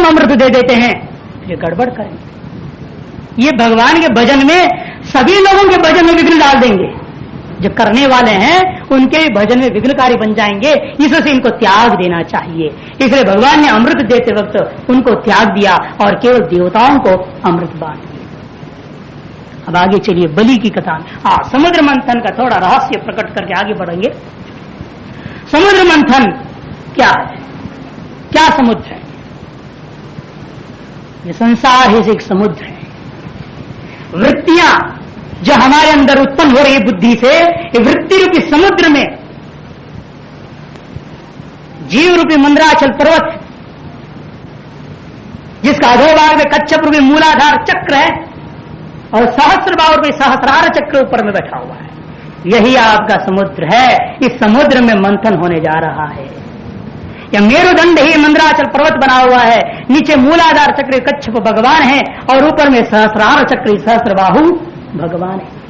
हम अमृत दे देते हैं, ये गड़बड़ करेंगे। ये भगवान के भजन में, सभी लोगों के भजन में विघ्न डाल देंगे। जो करने वाले हैं उनके भजन में विघ्नकारी बन जाएंगे। इससे इनको त्याग देना चाहिए। इसलिए भगवान ने अमृत देते वक्त उनको त्याग दिया और केवल देवताओं को अमृत बांट दिया। अब आगे चलिए बलि की कथा में। समुद्र मंथन का थोड़ा रहस्य प्रकट करके आगे बढ़ेंगे। समुद्र मंथन क्या है? क्या समुद्र है? ये संसार है, एक समुद्र है। वृत्तियां जो हमारे अंदर उत्पन्न हो रही है बुद्धि से, ये वृत्ति रूपी समुद्र में जीव रूपी मंदराचल पर्वत, जिसका अधोभाग में कच्छप रूपी मूलाधार चक्र है और सहस्त्रबाहु रूपी सहस्रार चक्र ऊपर में बैठा हुआ है, यही आपका समुद्र है। इस समुद्र में मंथन होने जा रहा है। या मेरुदंड ही मंदराचल पर्वत बना हुआ है, नीचे मूलाधार चक्र कच्छप भगवान है और ऊपर में सहस्रार चक्र सहस्त्रबाहु भगवान है।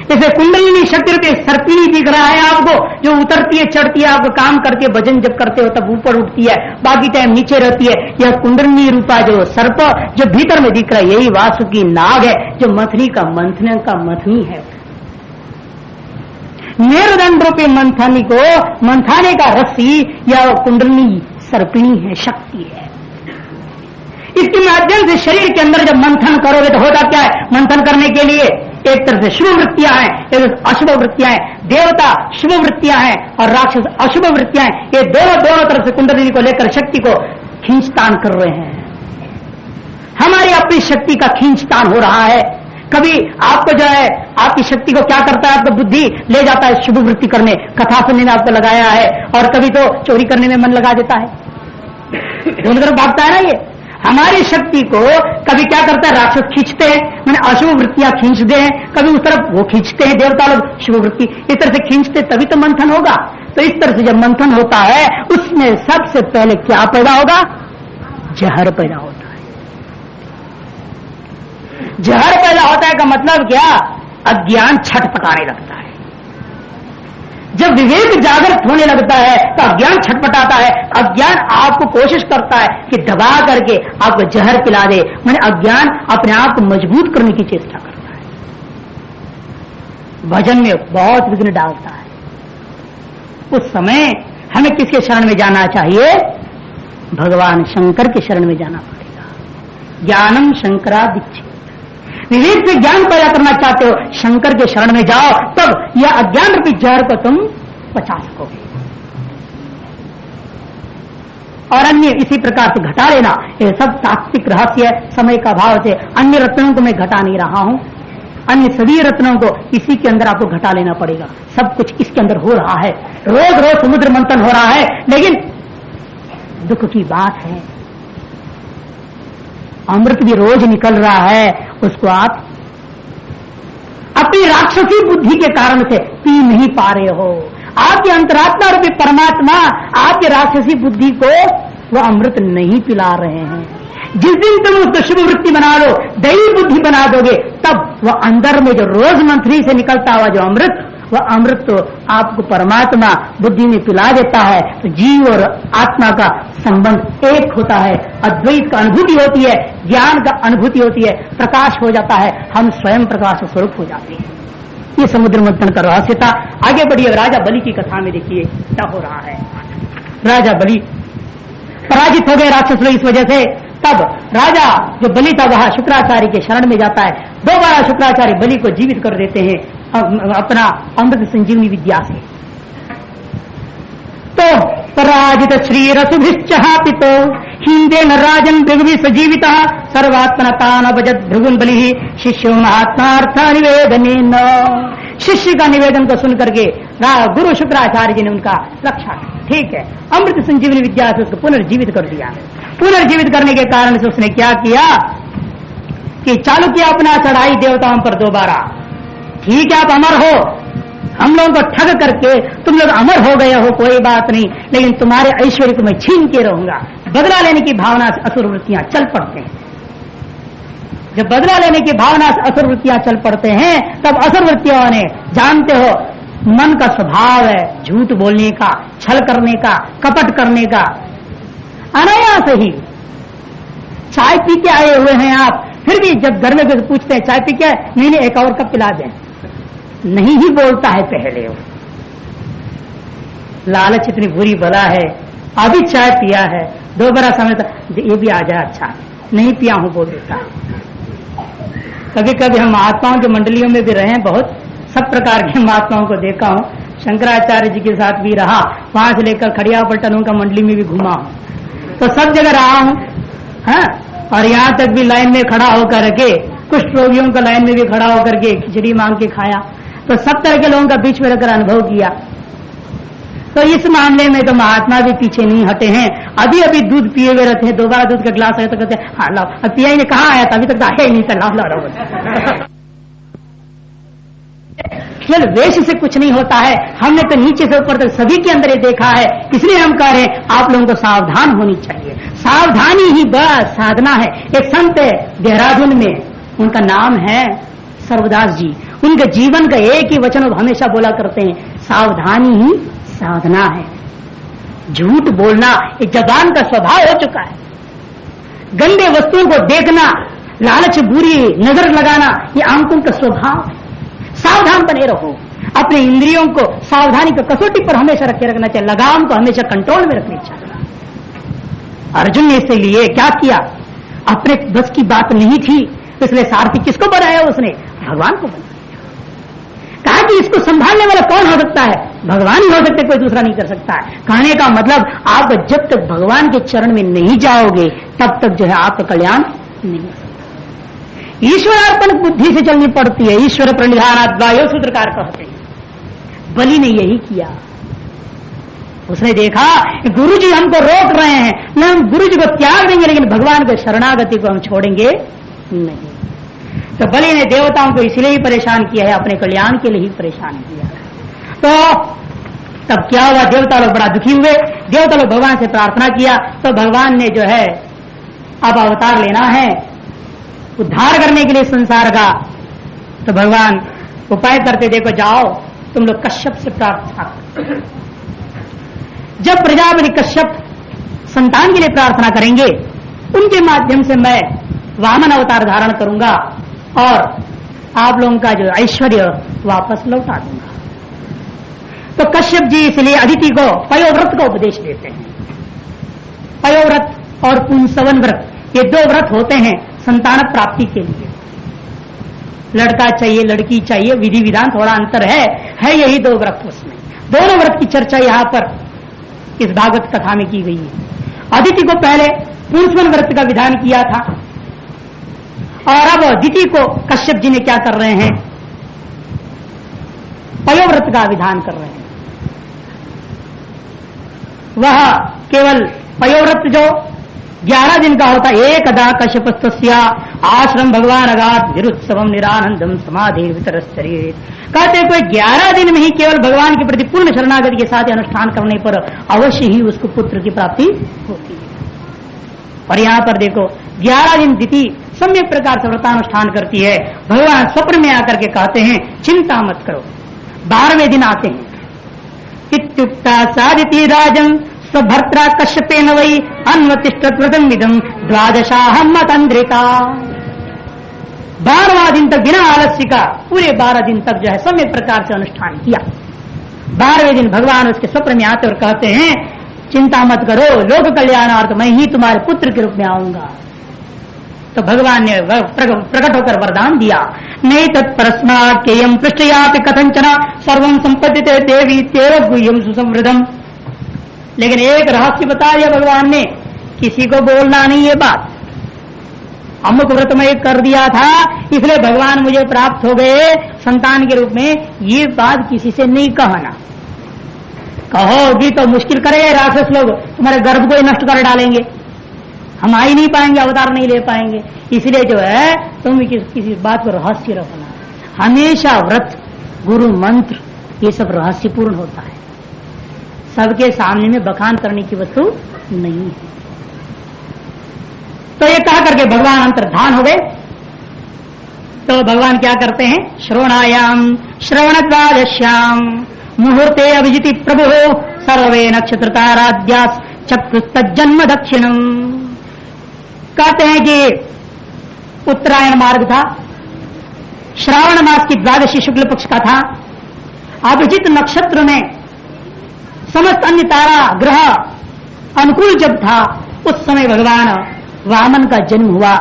जैसे कुंडलिनी शक्ति रूपी सर्पिणी दिख रहा है आपको, जो उतरती है चढ़ती है, आपको काम करती है, भजन जब करते हो तब ऊपर उठती है, बाकी टाइम नीचे रहती है। यह कुंडलिनी रूपा जो सर्प जो भीतर में दिख रहा है, यही वासुकी नाग है, जो मथनी का मंथन का मथनी है। मेरुदंड रूपी मंथनी को मंथाने का रस्सी या कुंडलिनी सर्पिणी है, शक्ति है। इसके माध्यम से शरीर के अंदर जब मंथन करोगे तो होता क्या है? मंथन करने के लिए एक तरफ से शुभ वृत्तियां हैं, एक तरफ अशुभ वृत्तियां हैं। देवता शुभ वृत्तियां हैं और राक्षस अशुभ वृत्तियां हैं। ये दोनों तरफ से कुंडलिनी को लेकर शक्ति को खींचतान कर रहे हैं। हमारी अपनी शक्ति का खींचतान हो रहा है। कभी आपको जो है आपकी शक्ति को क्या करता है, आपको बुद्धि ले जाता है शुभ वृत्ति करने, कथा सुनने में आपको लगाया है, और कभी तो चोरी करने में मन लगा देता है, दोनों तरफ भागता है ना। ये हमारी शक्ति को कभी क्या करता है, राक्षस खींचते हैं, मैंने अशुभ वृत्तियां खींचते हैं, कभी उस तरफ वो खींचते हैं देवता लोग शुभ वृत्ति, इस तरह से खींचते तभी तो मंथन होगा। तो इस तरह से जब मंथन होता है उसमें सबसे पहले क्या पैदा होगा? जहर पैदा होता है। जहर पैदा होता है का मतलब क्या? अज्ञान छटपटाने लगता है। जब विवेक जागृत होने लगता है तो अज्ञान छटपटाता है। अज्ञान आपको कोशिश करता है कि दबा करके आपको जहर पिला दे, मैंने अज्ञान अपने आप को मजबूत करने की चेष्टा करता है, भजन में बहुत विघ्न डालता है। उस समय हमें किसके शरण में जाना चाहिए? भगवान शंकर के शरण में जाना पड़ेगा। ज्ञानम शंकरादिच्छेद, विवेक से ज्ञान पैदा करना चाहते हो, शंकर के शरण में जाओ, तब यह अज्ञान रूपी जहर को तुम पचा सकोगे। और अन्य इसी प्रकार से घटा लेना, ये सब तात्विक रहस्य है। समय का भाव से अन्य रत्नों को मैं घटा नहीं रहा हूं, अन्य सभी रत्नों को इसी के अंदर आपको घटा लेना पड़ेगा। सब कुछ इसके अंदर हो रहा है, रोज रोज समुद्र मंथन हो रहा है। लेकिन दुख की बात है, अमृत भी रोज निकल रहा है, उसको आप अपनी राक्षसी बुद्धि के कारण से पी नहीं पा रहे हो। आपके अंतरात्मा रूपी परमात्मा आपकी राक्षसी बुद्धि को वो अमृत नहीं पिला रहे हैं। जिस दिन तुम उसको शुभ वृत्ति बना दो, दैवी बुद्धि बना दोगे, तब वह अंदर में जो रोज मंथनी से निकलता हुआ जो अमृत, वह अमृत तो आपको परमात्मा बुद्धि में पिला देता है। तो जीव और आत्मा का संबंध एक होता है, अद्वैत का अनुभूति होती है, ज्ञान का अनुभूति होती है, प्रकाश हो जाता है, हम स्वयं प्रकाश स्वरूप हो जाते हैं। ये समुद्र मंथन का रहस्य था। आगे बढ़िए, राजा बलि की कथा में देखिए क्या हो रहा है। राजा बलि पराजित हो गए राक्षस लोग इस वजह से। तब राजा जो बलि था वह शुक्राचार्य के शरण में जाता है। दोबारा शुक्राचार्य बलि को जीवित कर देते हैं अपना अमृत संजीवनी विद्या से। तो पराजित श्री रसुभिश्चहापितो हिंदेन राजन भृगुभि सजीविता सर्वात्मना तान भजत भृगुन बलि शिष्यो महात्मार्थ निवेदन। शिष्य का निवेदन को सुन करके गुरु शुक्राचार्य जी ने उनका रक्षा की। ठीक है, अमृत संजीवनी विद्या से उसको पुनर्जीवित कर दिया। पुनर्जीवित करने के कारण से उसने क्या किया कि चालू किया अपना चढ़ाई देवताओं पर दोबारा। ठीक है, आप अमर हो, हम लोगों को ठग करके तुम लोग अमर हो गए हो, कोई बात नहीं, लेकिन तुम्हारे ऐश्वर्य को मैं छीन के रहूंगा। बदला लेने की भावना से असुर वृत्तियां चल पड़ते हैं। जब बदला लेने की भावना से असुर वृत्तियां चल पड़ते हैं, तब असुर वृत्तियों ने, जानते हो मन का स्वभाव है झूठ बोलने का, छल करने का, कपट करने का, अनायास ही चाय पी के आए हुए हैं आप, फिर भी जब घर में पूछते हैं चाय पी के आए, नहीं नहीं एक और कप पिला दें, नहीं ही बोलता है पहले वो। लालच इतनी बुरी बला है, अभी चाय पिया है, दोबारा समय तक ये भी आ जाए, अच्छा नहीं पिया हूं बोल देता है। कभी कभी हम महात्माओं की मंडलियों में भी रहे, बहुत सब प्रकार के महात्माओं को देखा हूं, शंकराचार्य जी के साथ भी रहा, वहां से लेकर खड़िया पलटनों का मंडली में भी घुमा हूं, तो सब जगह रहा हूं। हाँ, और यहां तक भी लाइन में खड़ा होकर के, कुष्ठ रोगियों का लाइन में भी खड़ा होकर के खिचड़ी मांग के खाया, तो सब तरह के लोगों का बीच में रहकर अनुभव किया। तो इस मामले में तो महात्मा भी पीछे नहीं हटे हैं। अभी अभी दूध पिए हुए रहते हैं, दोबारा दूध का गिलास आया तो कहते हैं हाँ लाओ, अब पिया ही नहीं, कहाँ आया था, अभी तक तो आया ही नहीं था, लाओ लाओ। केवल वेश से कुछ नहीं होता है, हमने तो नीचे से ऊपर तक सभी के अंदर ये देखा है, इसलिए हम कह रहे हैं आप लोगों को सावधान होनी चाहिए। सावधानी ही बस साधना है। एक संत है देहरादून में, उनका नाम है सर्वदास जी, उनके जीवन का एक ही वचन हमेशा बोला करते हैं, सावधानी ही साधना है। झूठ बोलना एक जबान का स्वभाव हो चुका है। गंदे वस्तुओं को देखना, लालच बुरी नजर लगाना, ये आंखों का स्वभाव है। सावधान बने रहो, अपने इंद्रियों को सावधानी को कसौटी पर हमेशा रखना चाहिए, लगाम को हमेशा कंट्रोल में रखनी चाहिए। अर्जुन ने इसलिए क्या किया, अपने बस की बात नहीं थी, इसलिए सारथी किसको बनाया, उसने भगवान को बनाया। कहा कि इसको संभालने वाला कौन हो सकता है, भगवान ही हो सकते, कोई दूसरा नहीं कर सकता है। कहने का मतलब आप जब तक भगवान के चरण में नहीं जाओगे तब तक जो है आपका कल्याण नहीं हो सकता। ईश्वरार्पण बुद्धि से चलनी पड़ती है, ईश्वर प्रणिधानाद्वायो सूत्रकार कहते हैं। बलि ने यही किया, उसने देखा गुरु जी हमको रोक रहे हैं, न हम गुरु जी को त्याग देंगे लेकिन भगवान के शरणागति को हम छोड़ेंगे नहीं। तो बलि ने देवताओं को इसलिए ही परेशान किया है, अपने कल्याण के लिए ही परेशान किया। तो तब क्या हुआ, देवता लोग बड़ा दुखी हुए, देवता लोग भगवान से प्रार्थना किया, तो भगवान ने जो है अब अवतार लेना है उद्धार करने के लिए संसार का। तो भगवान उपाय करते, देखो जाओ तुम लोग कश्यप से प्रार्थना करो। जब प्रजापति कश्यप संतान के लिए प्रार्थना करेंगे, उनके माध्यम से मैं वामन अवतार धारण करूंगा और आप लोगों का जो ऐश्वर्य वापस लौटा दूंगा। तो कश्यप जी इसलिए अदिति को पयोव्रत का उपदेश देते हैं। पयोव्रत और पुंसवन व्रत, ये दो व्रत होते हैं संतान प्राप्ति के लिए। लड़का चाहिए लड़की चाहिए, विधि विधान थोड़ा अंतर है यही दो व्रत। उसमें दोनों व्रत की चर्चा यहाँ पर इस भागवत कथा में की गई है। अदिति को पहले पुंसवन व्रत का विधान किया था और अब अदिति को कश्यप जी ने क्या कर रहे हैं, पयोव्रत का विधान कर रहे हैं। वह केवल पयोव्रत जो 11 दिन का होता है, एकदा कश्यपस्तस्या आश्रम भगवान अगात निरुत्सवम निरानंदम समाधि वितरश्चर्येत। कहते कोई 11 दिन में ही केवल भगवान के प्रति पूर्ण शरणागति के साथ अनुष्ठान करने पर अवश्य ही उसको पुत्र की प्राप्ति होती है। और यहाँ पर देखो 11 दिन दिति सम्यक प्रकार से व्रतानुष्ठान करती है। भगवान स्वप्न में आकर के कहते हैं चिंता मत करो। 12वें दिन आते हैं, इत्युक्ता सादिति राजन स्वभर्त्रा कश्यपेन वै अन्वतिष्ठत् व्रतम् इदम् द्वादशाहम् मतन्द्रिता। 12वां दिन तक बिना आलस्य का पूरे 12 दिन तक जो है सम्यक प्रकार से अनुष्ठान किया। 12वें दिन भगवान उसके स्वप्न में आते और कहते हैं चिंता मत करो, लोक कल्याणार्थ मैं ही तुम्हारे पुत्र के रूप में आऊंगा। तो भगवान ने प्रकट होकर वरदान दिया, नहीं तत्परस्मात् केयम पृष्ठयापि कथंचन सर्वं संपद्यते देवी तेव गुह्यम सुसमृद्धम। लेकिन एक रहस्य बता दिया भगवान ने, किसी को बोलना नहीं ये बात। अमुक व्रत में कर दिया था इसलिए भगवान मुझे प्राप्त हो गए संतान के रूप में, ये बात किसी से नहीं कहना। कहोगी तो मुश्किल करेगा राक्षस लोग, तुम्हारे गर्भ को ही नष्ट कर डालेंगे, हम आ ही नहीं पाएंगे, अवतार नहीं ले पाएंगे। इसलिए जो है तुम किसी बात को रहस्य रखना। हमेशा व्रत गुरु मंत्र ये सब रहस्यपूर्ण होता है, सबके सामने में बखान करने की वस्तु नहीं है। तो ये कहा करके भगवान अंतर्धान हो गए। तो भगवान क्या करते हैं, श्रवणायाम श्रवणद्वादश्याम मुहूर्ते अभिजिति प्रभु सर्वे नक्षत्र ताराद्यास चक्रु तज्जन्म दक्षिणम। कहते हैं कि उत्तरायण मार्ग था, श्रावण मास की द्वादशी शुक्ल पक्ष का था, अभिजित नक्षत्र में समस्त अन्य तारा ग्रह अनुकूल जब था, उस समय भगवान वामन का जन्म हुआ।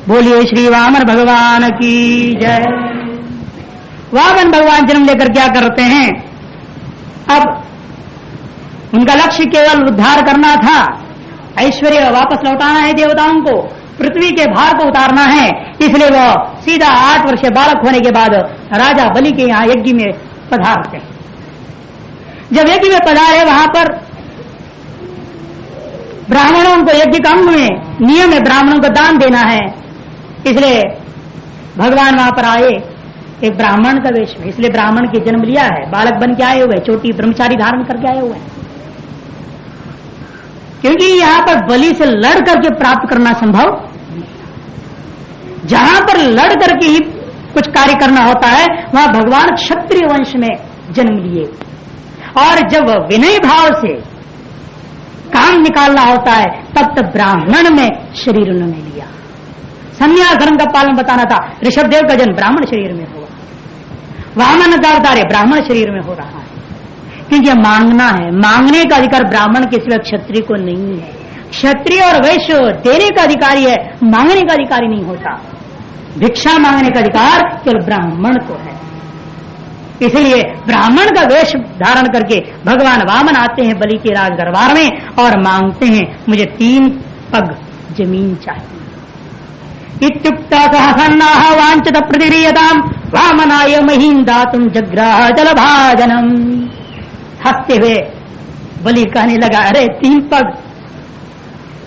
बोलिए श्री वामन भगवान की जय। वामन भगवान जन्म लेकर क्या करते हैं, अब उनका लक्ष्य केवल उद्धार करना था, ऐश्वर्य वापस लौटाना है देवताओं को, पृथ्वी के भार को उतारना है। इसलिए वो सीधा 8 वर्षीय बालक होने के बाद राजा बलि के यहाँ यज्ञ में पधारते हैं। जब यज्ञ में पधारे, वहां पर ब्राह्मणों को यज्ञ का अंग में नियम है ब्राह्मणों को दान देना है, इसलिए भगवान वहां पर आए एक ब्राह्मण का वेश में। इसलिए ब्राह्मण के जन्म लिया है, बालक बन के आए हुए, चोटी ब्रह्मचारी धारण करके आए हुए हैं, क्योंकि यहां पर बलि से लड़ करके प्राप्त करना संभव। जहां पर लड़ करके ही कुछ कार्य करना होता है, वहां भगवान क्षत्रिय वंश में जन्म लिए, और जब विनय भाव से काम निकालना होता है तब तक ब्राह्मण में शरीर उन्होंने लिया। संन्यास धर्म का पालन बताना था। ऋषभदेव का जन्म ब्राह्मण शरीर में हुआ, वामन का अवतार ब्राह्मण शरीर में हो रहा है, क्योंकि मांगना है। मांगने का अधिकार ब्राह्मण के सिवा क्षत्रिय को नहीं है। क्षत्रिय और वैश्य देने का अधिकारी है, मांगने का अधिकारी नहीं होता। भिक्षा मांगने का अधिकार केवल ब्राह्मण को है। इसलिए ब्राह्मण का वेश धारण करके भगवान वामन आते हैं बलि के राज दरबार में और मांगते हैं, मुझे 3 पग जमीन चाहिए। इत्युक्त सहसन्नाः वांछित प्रतिक्रियताम् वामनाय महीम दातुम जग्राह जलभाजनम। हंसते हुए बलि कहने लगा, अरे 3 पग,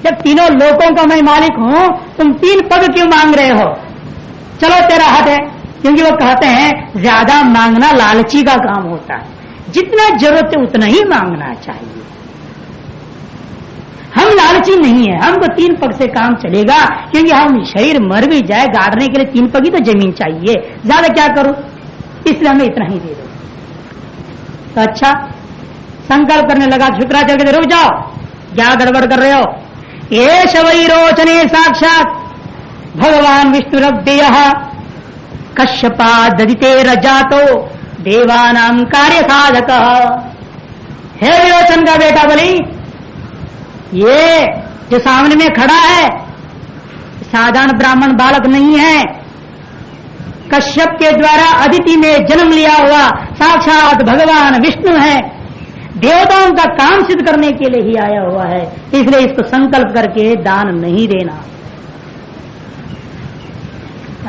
जब तीनों लोकों का मैं मालिक हूं, तुम 3 पग क्यों मांग रहे हो? चलो तेरा हाथ है। क्योंकि वो कहते हैं ज्यादा मांगना लालची का काम होता है, जितना जरूरत है उतना ही मांगना चाहिए। हम लालची नहीं है, हमको 3 पग से काम चलेगा, क्योंकि हम शरीर मर भी जाए, गाड़ने के लिए 3 पग ही तो जमीन चाहिए, ज्यादा क्या करूं, इसलिए हमें इतना ही दे दो। तो अच्छा संकल्प करने लगा। शुक्राचार्य कहते रुक जाओ, क्या गड़बड़ कर रहे हो? एष वै रोचने साक्षात भगवान विष्णुरव्यय कश्यपाददिते रजातो देवानां कार्य साधक। हे विरोचन का बेटा बलि, ये जो सामने में खड़ा है साधारण ब्राह्मण बालक नहीं है, कश्यप के द्वारा अदिति में जन्म लिया हुआ साक्षात भगवान विष्णु है, देवताओं का काम सिद्ध करने के लिए ही आया हुआ है, इसलिए इसको संकल्प करके दान नहीं देना।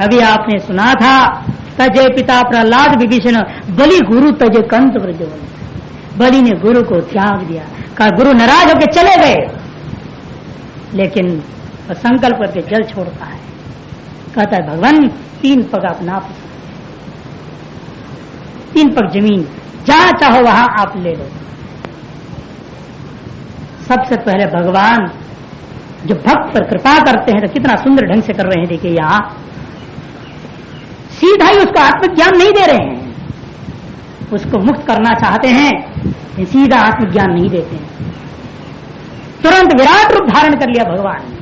अभी आपने सुना था, तजे पिता प्रहलाद विभीषण बलि गुरु तजे कंत व्रज। बलि ने गुरु को त्याग दिया, कहा गुरु नाराज होकर चले गए, लेकिन संकल्प करके जल छोड़ता है, कहता है भगवान 3 पग आप नाप, 3 पग जमीन जहां चाहो वहां आप ले लो। सबसे पहले भगवान जो भक्त पर कृपा करते हैं तो कितना सुंदर ढंग से कर रहे हैं। देखिए यहां सीधा ही उसको आत्मज्ञान नहीं दे रहे हैं, उसको मुक्त करना चाहते हैं, सीधा आत्मज्ञान नहीं देते हैं। तुरंत विराट रूप धारण कर लिया भगवान ने।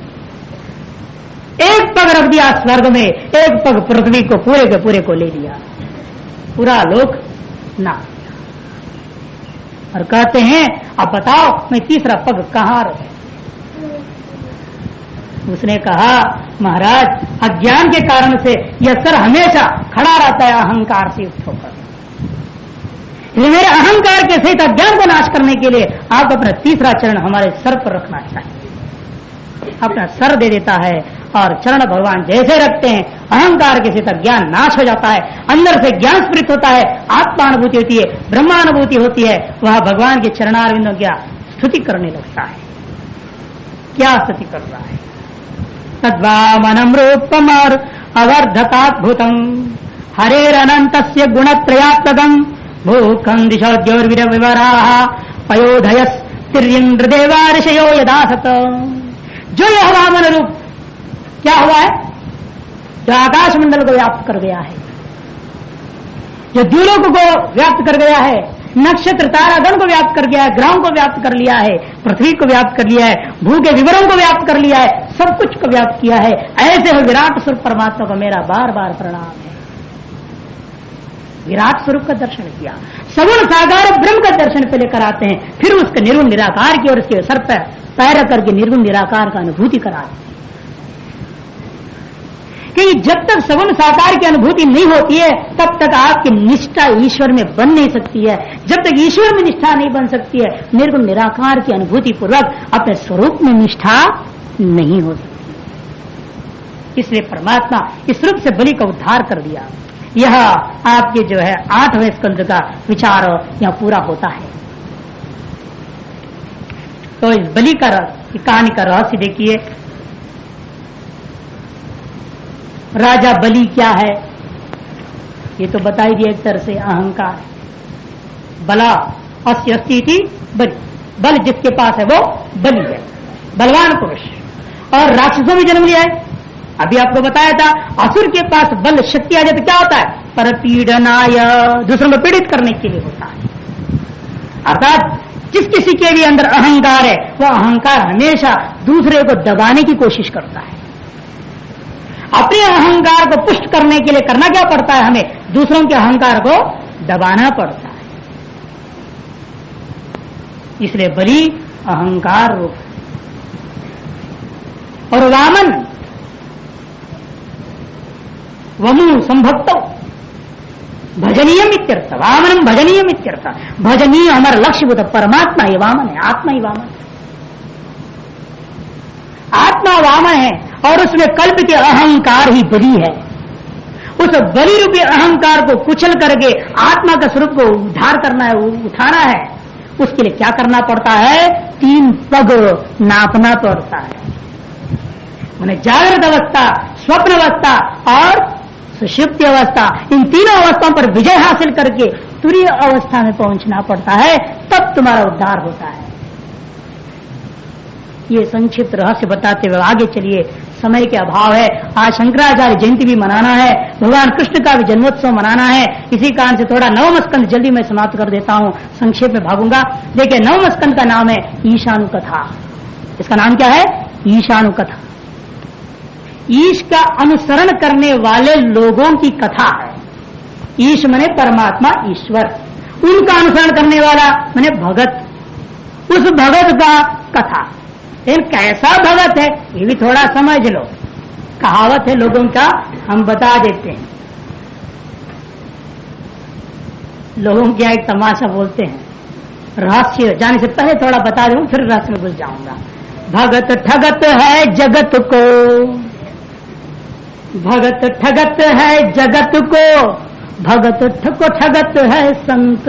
1 पग रख दिया स्वर्ग में, 1 पग पृथ्वी को पूरे के पूरे को ले लिया, पूरा लोक ना। और कहते हैं अब बताओ मैं 3रा पग कहां रखे? उसने कहा महाराज अज्ञान के कारण से यह सर हमेशा खड़ा रहता है अहंकार से युक्त होकर, मेरे अहंकार के सहित अज्ञान को नाश करने के लिए आप अपना 3रा चरण हमारे सर पर रखना चाहिए। अपना सर दे देता है और चरण भगवान जैसे रखते हैं अहंकार के सहित ज्ञान नाश हो जाता है, अंदर से ज्ञान स्फुरित होता है, आत्मानुभूति होती है, ब्रह्मानुभूति होती है। वह भगवान के चरणारविंदों की स्तुति करने लगता है। क्या स्तुति कर रहा है? तद्वामनम रूपम और अवर्धताद्भुतम हरेरनंतस्य गुणत्रयात्मकम भूखं दिशोद्योर्विवराः पयोधयस् तिर्येन्द्र देवा ऋषयो यदासत। जो यह वामन रूप क्या हुआ है? जो आकाश मंडल को व्याप्त कर गया है, जो द्युलोक को व्याप्त कर गया है, नक्षत्र तारागण को व्याप्त कर गया है, ग्रहों को व्याप्त कर लिया है, पृथ्वी को व्याप्त कर लिया है, भू के विवरों को व्याप्त कर लिया है, सब कुछ को व्याप्त किया है, ऐसे विराट स्वरूप परमात्मा को मेरा बार बार प्रणाम है। विराट स्वरूप का दर्शन किया, सगुण साकार ब्रह्म का दर्शन पहले कराते हैं, फिर उसके निर्गुण निराकार की और उसके सर पर पैर करके निर्गुण निराकार का अनुभूति कराते हैं। क्योंकि जब तक सगुण साकार की अनुभूति नहीं होती है तब तक आपकी निष्ठा ईश्वर में बन नहीं सकती है। जब तक ईश्वर में निष्ठा नहीं बन सकती है, निर्गुण निराकार की अनुभूति पूर्वक अपने स्वरूप में निष्ठा नहीं हो सकती। इसलिए परमात्मा इस रूप से बलि का उद्धार कर दिया। यह आपके जो है 8वें स्कंद का विचार यहां पूरा होता है। तो इस बलि का कहानी का रहस्य देखिए। राजा बलि क्या है ये तो बता ही दिया, एक तरह से अहंकार। बला अस्य अस्ति इति बलि, बल जिसके पास है वो बलि है, बलवान पुरुष। और राक्षसों में जन्म लिया है। अभी आपको बताया था असुर के पास बल शक्ति आ जाए तो क्या होता है, परपीडनाय, दूसरों को पीड़ित करने के लिए होता है। अर्थात जिस किसी के भी अंदर अहंकार है वह अहंकार हमेशा दूसरे को दबाने की कोशिश करता है। अपने अहंकार को पुष्ट करने के लिए करना क्या पड़ता है, हमें दूसरों के अहंकार को दबाना पड़ता है। इसलिए बलि अहंकार रूप है। और वामन वमु संभक्तो भजनीयम इत्यर्थ, वामनम भजनीयम इत्यर्थ। भजनीय हमारा लक्ष्यभूत परमात्मा ही वामन है, आत्मा ही वामन है। आत्मा वामन है और उसमें कल्प के अहंकार ही बलि है। उस बलि रूपी अहंकार को कुचल करके आत्मा का स्वरूप को उद्धार करना है, उठाना है। उसके लिए क्या करना पड़ता है, 3 पग नापना पड़ता है। मैंने जागृत अवस्था, स्वप्न अवस्था और सुषुप्ति अवस्था, इन तीनों अवस्थाओं पर विजय हासिल करके तुरीय अवस्था में पहुंचना पड़ता है, तब तुम्हारा उद्धार होता है। ये संक्षिप्त रहस्य बताते हुए आगे चलिए, समय के अभाव है। आज शंकराचार्य जयंती भी मनाना है, भगवान कृष्ण का भी जन्मोत्सव मनाना है। इसी कारण से थोड़ा 9वां स्कंद जल्दी मैं समाप्त कर देता हूं, संक्षेप में भागूंगा। देखिए 9वां स्कंद का नाम है ईशानुकथा। इसका नाम क्या है, ईशानुकथा। ईश का अनुसरण करने वाले लोगों की कथा है। ईश मने परमात्मा ईश्वर, उनका अनुसरण करने वाला मने भगत, उस भगत का कथा। लेकिन कैसा भगत है ये भी थोड़ा समझ लो। कहावत है लोगों का, हम बता देते हैं। लोगों क्या एक तमाशा बोलते हैं, रहस्य जाने से पहले थोड़ा बता दूं फिर रहस्य में घुस जाऊंगा। भगत ठगत है जगत को, भगत ठगत है जगत को, भगत ठको ठगत है संत।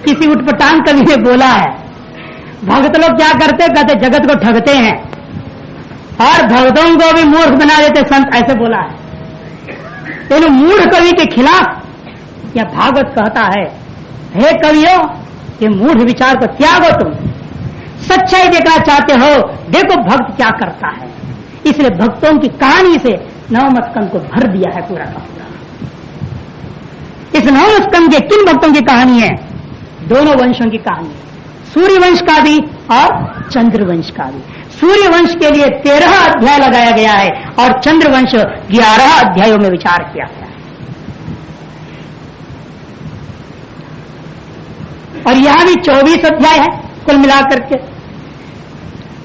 किसी उठपटांग कवि ने बोला है, भगत लोग क्या करते, कहते जगत को ठगते हैं और भगतों को भी मूर्ख बना देते संत, ऐसे बोला है। तो मूढ़ कवि के खिलाफ यह भागवत कहता है, हे कवियों ये मूढ़ विचार को त्यागो, तुम सच्चाई देखना चाहते हो, देखो भक्त क्या करता है। इसलिए भक्तों की कहानी से 9वां स्कंद को भर दिया है पूरा का पूरा। इस 9वें स्कंद के किन भक्तों की कहानी है, दोनों वंशों की कहानी है, सूर्य वंश का भी और चंद्र वंश का भी। सूर्य वंश के लिए 13 अध्याय लगाया गया है और चंद्र वंश 11 अध्यायों में विचार किया गया है। और यहां भी 24 अध्याय है कुल मिलाकर के।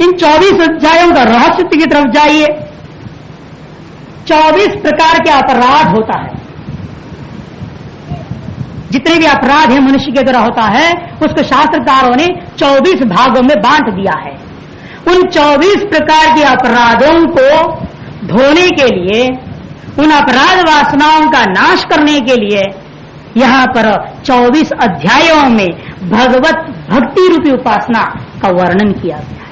इन 24 अध्यायों का रहस्य की तरफ जाइए। 24 प्रकार के अपराध होता है। जितने भी अपराध है मनुष्य के द्वारा होता है उसको शास्त्रकारों ने 24 भागों में बांट दिया है। उन 24 प्रकार के अपराधों को धोने के लिए, उन अपराध वासनाओं का नाश करने के लिए यहां पर 24 अध्यायों में भगवत भक्ति रूपी उपासना का वर्णन किया गया है।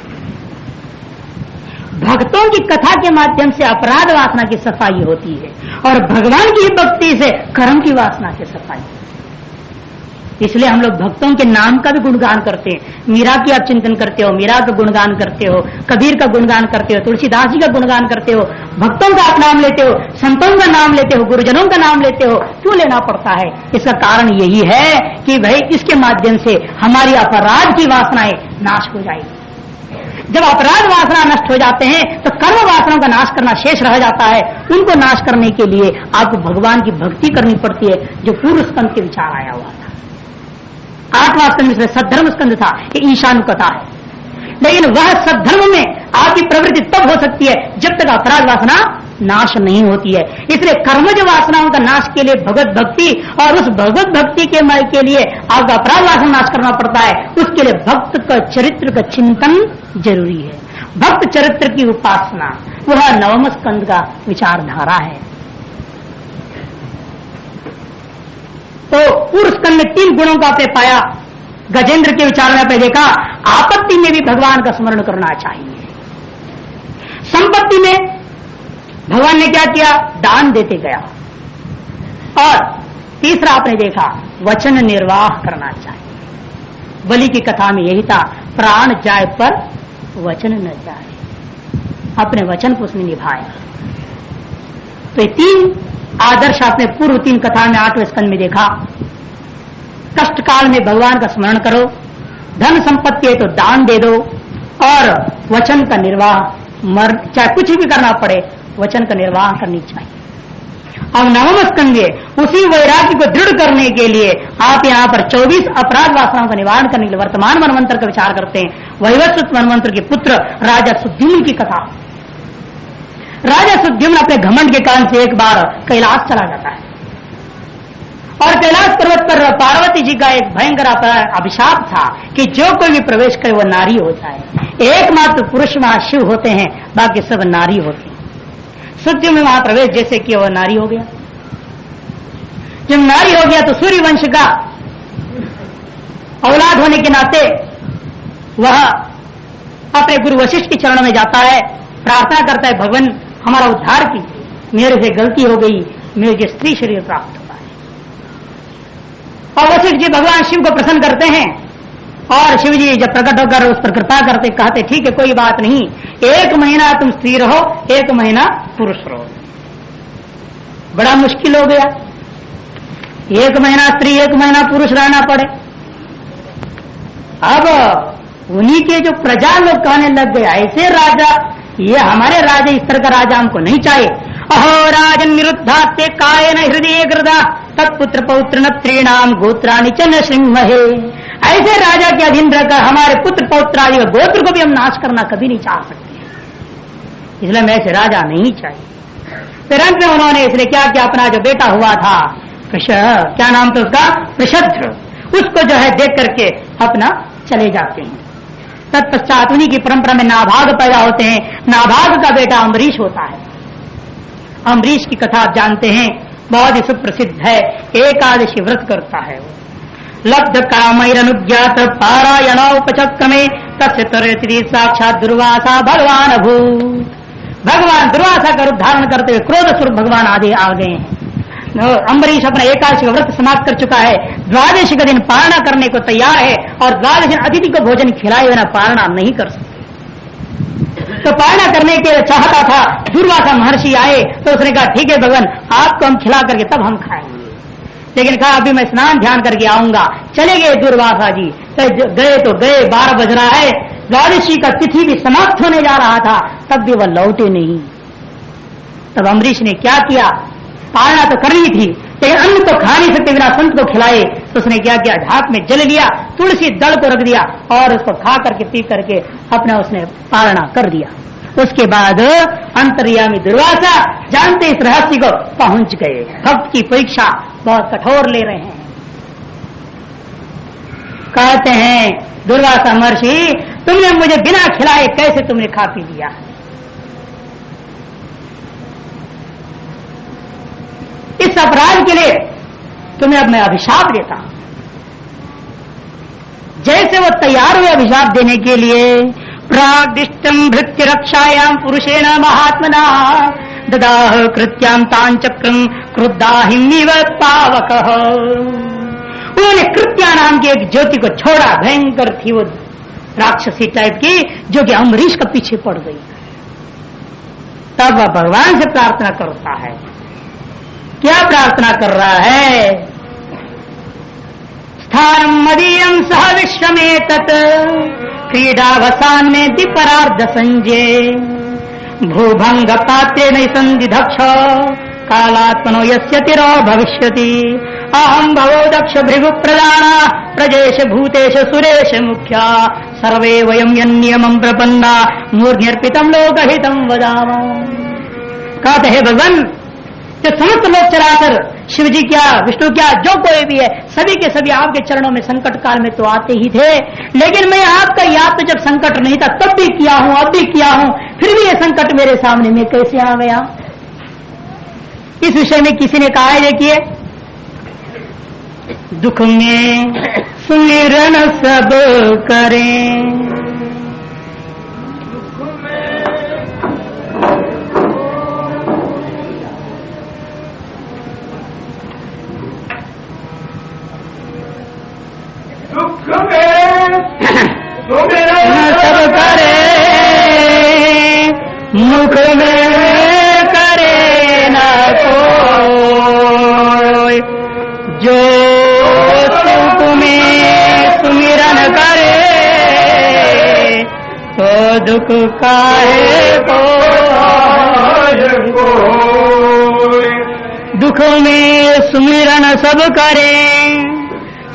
भक्तों की कथा के माध्यम से अपराध वासना की सफाई होती है और भगवान की भक्ति से कर्म की वासना की सफाई। इसलिए हम लोग भक्तों के नाम का भी गुणगान करते हैं। मीरा की आप चिंतन करते हो, मीरा का गुणगान करते हो, कबीर का गुणगान करते हो, तुलसीदास जी का गुणगान करते हो, भक्तों का आप नाम लेते हो, संतों का नाम लेते हो, गुरुजनों का नाम लेते हो। क्यों लेना पड़ता है? इसका कारण यही है कि भाई इसके माध्यम से हमारी अपराध की वासनाएं नाश हो जाएगी। जब अपराध वासना नष्ट हो जाते हैं तो कर्म वासनाओं का नाश करना शेष रह जाता है। उनको नाश करने के लिए आपको भगवान की भक्ति करनी पड़ती है, जो पूर्व स्कंद के विचार आया हुआ था। 8वां स्कंद में सद्धर्म स्कंद था, ये ईशानु कथा है। लेकिन वह सद्धर्म में आपकी प्रवृत्ति तब हो सकती है जब तक अपराध वासना नाश नहीं होती है। इसलिए कर्मज वासनाओं का नाश के लिए भगवत भक्ति, और उस भगवत भक्ति के लिए आपका अपराध वासना नाश करना पड़ता है। उसके लिए भक्त का चरित्र का चिंतन जरूरी है, भक्त चरित्र की उपासना, वह 9वें स्कंद का विचारधारा है। तो पूर्व स्कंद में 3 गुणों का आपने पाया। गजेंद्र के विचार में आपने देखा आपत्ति में भी भगवान का स्मरण करना चाहिए। संपत्ति में भगवान ने क्या किया, दान देते गया। और तीसरा आपने देखा वचन निर्वाह करना चाहिए। बलि की कथा में यही था, प्राण जाए पर वचन न जाए, अपने वचन को उसने निभाया। तो ये 3 आदर्श आपने पूर्व 3 कथा में 8वें स्कंद में देखा। कष्ट काल में भगवान का स्मरण करो, धन संपत्ति है तो दान दे दो, और वचन का निर्वाह, चाहे कुछ भी करना पड़े वचन का निर्वाह करनी चाहिए। अब 9वें स्कंद में उसी वैराग्य को दृढ़ करने के लिए आप यहाँ पर 24 अपराध वासनाओं का निवारण करने के लिए वर्तमान मनवंतर का विचार करते हैं। वैवस्वत मनवंतर के पुत्र राजा सुद्युम्न की कथा। राजा सुद्युम्न अपने घमंड के कारण से एक बार कैलाश चला जाता है, और कैलाश पर्वत पर पार्वती जी का एक भयंकर अभिशाप था कि जो कोई भी प्रवेश करे वो नारी हो जाए। एकमात्र पुरुष वहां शिव होते हैं, बाकी सब नारी होते हैं। सुद्युम्न में वहां प्रवेश जैसे कि वह नारी हो गया। जब नारी हो गया तो सूर्य वंश का औलाद होने के नाते वह अपने गुरु वशिष्ठ के चरणों में जाता है, प्रार्थना करता है, भगवान हमारा उद्धार कीजिए, मेरे से गलती हो गई, मुझे स्त्री शरीर प्राप्त हुआ है। और वशिष्ठ जी भगवान शिव को प्रसन्न करते हैं, और शिव जी जब प्रकट होकर उस पर कृपा करते, कहते ठीक है कोई बात नहीं, 1 महीना तुम स्त्री रहो, 1 महीना पुरुष रहो। बड़ा मुश्किल हो गया, 1 महीना स्त्री 1 महीना पुरुष रहना पड़े। अब उन्हीं के जो प्रजा लोग कहने लग गए, ऐसे राजा, ये हमारे राजा, इस तरह का राजा हमको नहीं चाहिए। अहो राजन निरुद्धाते कायन हृदय गृदा तत्पुत्र पौत्र न त्रीणाम गोत्राणि च न श्रृंमहे। ऐसे राजा के अधीन रहकर हमारे पुत्र पौत्र आदि गोत्र को भी हम नाश करना कभी नहीं चाह सकते, इसलिए मैं ऐसे राजा नहीं चाहिए। फिर अंत में उन्होंने इसलिए क्या किया, अपना जो बेटा हुआ था क्या नाम था उसका, वृषध्र, उसको जो है देख करके अपना चले जाते हैं। तत्पश्चात उन्हीं की परंपरा में नाभाग पैदा होते हैं। नाभाग का बेटा अम्बरीश होता है। अम्बरीश की कथा आप जानते हैं, बहुत ही सुप्रसिद्ध है। एकादशी व्रत करता है वो। लब्ध कामैरनुज्ञात पारायणोपचक्रमे तस्य तरयति साक्षात दुर्वासा भगवान अभूत। भगवान दुर्वासा का रूप धारण करते हुए क्रोध स्वरूप भगवान आदि आ गए हैं। अम्बरीश अपना एकादशी का व्रत समाप्त कर चुका है, द्वादशी का दिन पारणा करने को तैयार है, और द्वादशी अतिथि को भोजन खिलाए बिना पारणा नहीं कर सकते। तो पारणा करने के चाहता था, दुर्वासा महर्षि आए तो उसने कहा ठीक है भगवान, आपको हम खिला करके तब हम खाएंगे। लेकिन कहा अभी मैं स्नान ध्यान करके आऊंगा। चले गए दुर्वासा जी, तो गए 12 बज रहा है, द्वादशी का तिथि भी समाप्त होने जा रहा था, तब भी वह लौटे नहीं। तब अम्बरीश ने क्या किया, पारणा तो करनी थी लेकिन अन्न तो खा नहीं सकते बिना संत को खिलाए, तो उसने क्या किया, झाप में जल लिया, तुलसी दल को रख दिया और उसको खा करके पी करके अपना उसने पारणा कर दिया। उसके बाद अंतर्यामी दुर्वासा जानते इस रहस्य को पहुंच गए। भक्त की परीक्षा बहुत कठोर ले रहे हैं। कहते हैं दुर्वासा महर्षि, तुमने मुझे बिना खिलाए कैसे तुमने खा पी लिया? इस अपराध के लिए तुम्हें अब मैं अभिशाप देता हूं। जैसे वो तैयार हुए अभिशाप देने के लिए, प्राग्दिष्टम भृत्य रक्षायाम पुरुषेण महात्मना ददाह कृत्याम तांचक्रम क्रुद्धाहिमीव पावक। उन्होंने कृत्या नाम की एक ज्योति को छोड़ा, भयंकर थी वो राक्षसी टाइप की, जो कि अम्बरीश का पीछे पड़ गई। तब वह भगवान से प्रार्थना करता है। क्या प्रार्थना कर रहा है? स्थानम मदीयम सह विश्वमेतत् क्रीडावसान में दीपरार्ध संजय भूभंग पात्रे नहीं संदिधक्ष कालात्मनो यस्य तिरो भविष्यति अहम भवो दक्ष भृगु प्रदाना प्रजेश भूतेश सुरेश मुख्या सर्वे वयम यन्नियमं प्रपन्ना मूर्ध्यर्पितम लोकहितम वदामः। कहते हैं भगवान, जो समस्त लोग चराचर शिव जी क्या विष्णु क्या जो कोई भी है सभी के सभी आपके चरणों में संकट काल में तो आते ही थे, लेकिन मैं आपका याद तो जब संकट नहीं था तब भी किया हूं, अब भी किया हूं, फिर भी ये संकट मेरे सामने में कैसे आ गया। इस विषय में किसी ने कहा है, देखिए, दुख में सुमिरन सब करें, सब करे मुख में करे न कोई, जो सुख में सुमिरन करे तो दुख काहे को। दुख में सुमिरन सब करे